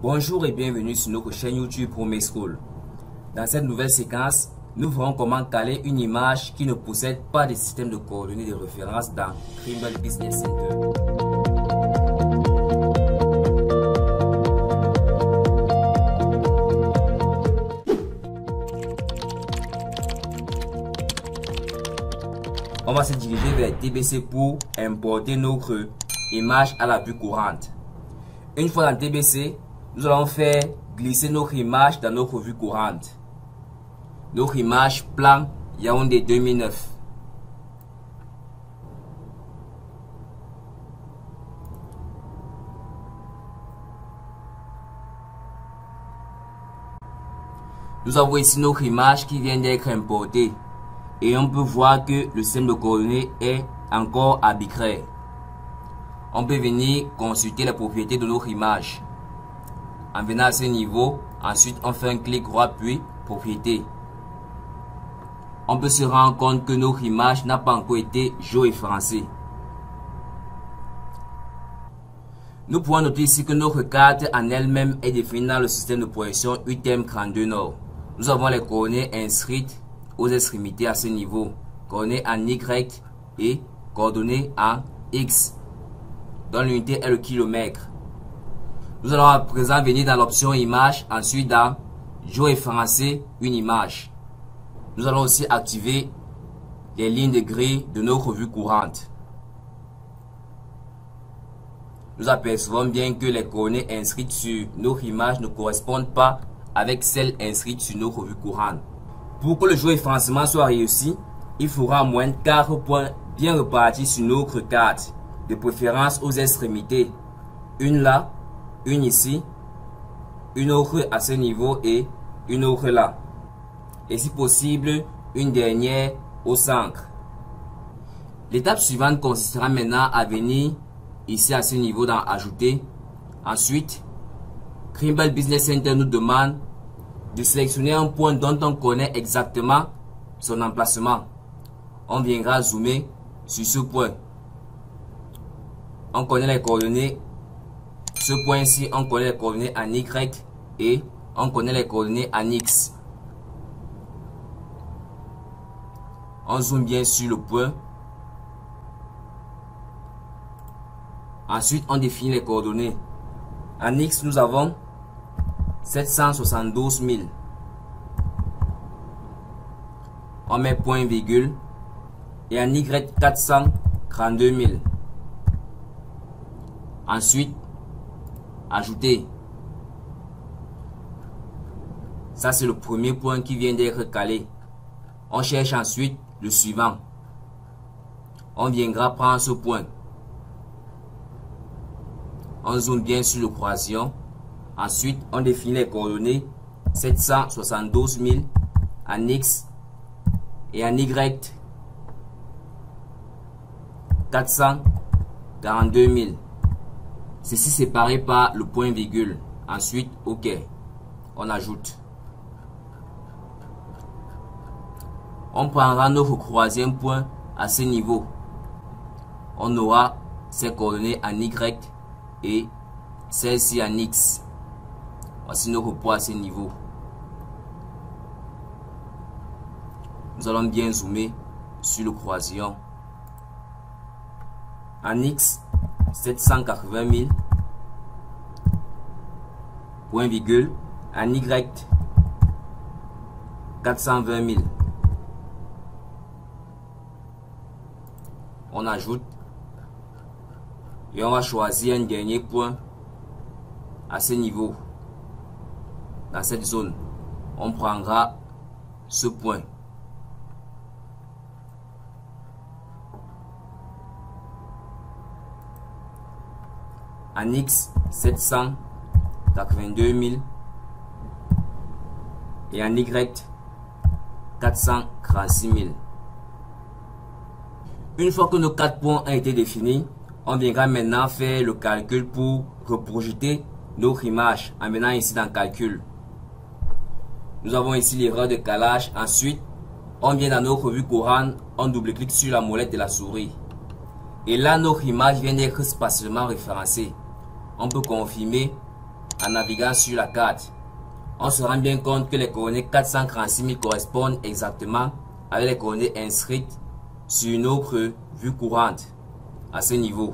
Bonjour et bienvenue sur notre chaîne YouTube Promet School. Dans cette nouvelle séquence, nous verrons comment caler une image qui ne possède pas de système de coordonnées de référence dans Trimble Business Center. On va se diriger vers TBC pour importer notre image à la vue courante. Une fois dans TBC, nous allons faire glisser notre image dans notre vue courante. Notre image plan Yaoundé 2009. Nous avons ici notre image qui vient d'être importée. Et on peut voir que le système de coordonnées est encore arbitraire. On peut venir consulter les propriétés de notre image. En venant à ce niveau, ensuite on fait un clic droit puis propriétés. On peut se rendre compte que notre image n'a pas encore été géoréférencée. Nous pouvons noter ici que notre carte en elle-même est définie dans le système de projection UTM32 Nord. Nous avons les coordonnées inscrites aux extrémités à ce niveau, coordonnées en Y et coordonnées en X, dont l'unité est le kilomètre. Nous allons à présent venir dans l'option image, ensuite dans géoréférencer une image. Nous allons aussi activer les lignes de grille de notre vue courante. Nous apercevons bien que les coordonnées inscrites sur notre image ne correspondent pas avec celles inscrites sur notre vue courante. Pour que le géoréférencement soit réussi, il faudra au moins 4 points bien repartis sur notre carte, de préférence aux extrémités. Une là, une ici, une autre à ce niveau et une autre là. Et si possible, une dernière au centre. L'étape suivante consistera maintenant à venir ici à ce niveau dans Ajouter. Ensuite, Trimble Business Center nous demande de sélectionner un point dont on connaît exactement son emplacement. On viendra zoomer sur ce point. On connaît les coordonnées. Ce point-ci, on connaît les coordonnées en Y et on connaît les coordonnées en X. On zoome bien sur le point. Ensuite, on définit les coordonnées. En X, nous avons 772 000. On met point virgule. Et en Y, 432 000. Ensuite, ajouter. Ça, c'est le premier point qui vient d'être calé. On cherche ensuite le suivant. On viendra prendre ce point. On zoome bien sur le croisillon. Ensuite, on définit les coordonnées 772 000 en X et en Y 442 000. Ceci séparé par le point virgule. Ensuite, OK. On ajoute. On prendra notre troisième point à ce niveau. On aura ces coordonnées en Y et celle-ci en X. Voici notre point à ce niveau. Nous allons bien zoomer sur le croisillon. En X, 780 000. Point virgule. En Y, 420 000. On ajoute. Et on va choisir un dernier point à ce niveau. Dans cette zone, on prendra ce point. En X, 782 000. Et en Y, 436 000. Une fois que nos 4 points ont été définis, on viendra maintenant faire le calcul pour reprojeter notre image en venant ici dans calcul. Nous avons ici l'erreur de calage. Ensuite, on vient dans notre vue courante, on double-clique sur la molette de la souris. Et là, notre image vient d'être spatialement référencée. On peut confirmer en naviguant sur la carte. On se rend bien compte que les coordonnées 436 000 correspondent exactement avec les coordonnées inscrites sur notre vue courante à ce niveau.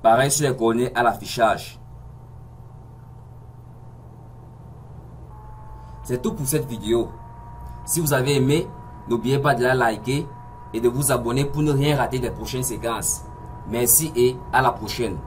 Pareil sur les coordonnées à l'affichage. C'est tout pour cette vidéo. Si vous avez aimé, n'oubliez pas de la liker et de vous abonner pour ne rien rater des prochaines séquences. Merci et à la prochaine.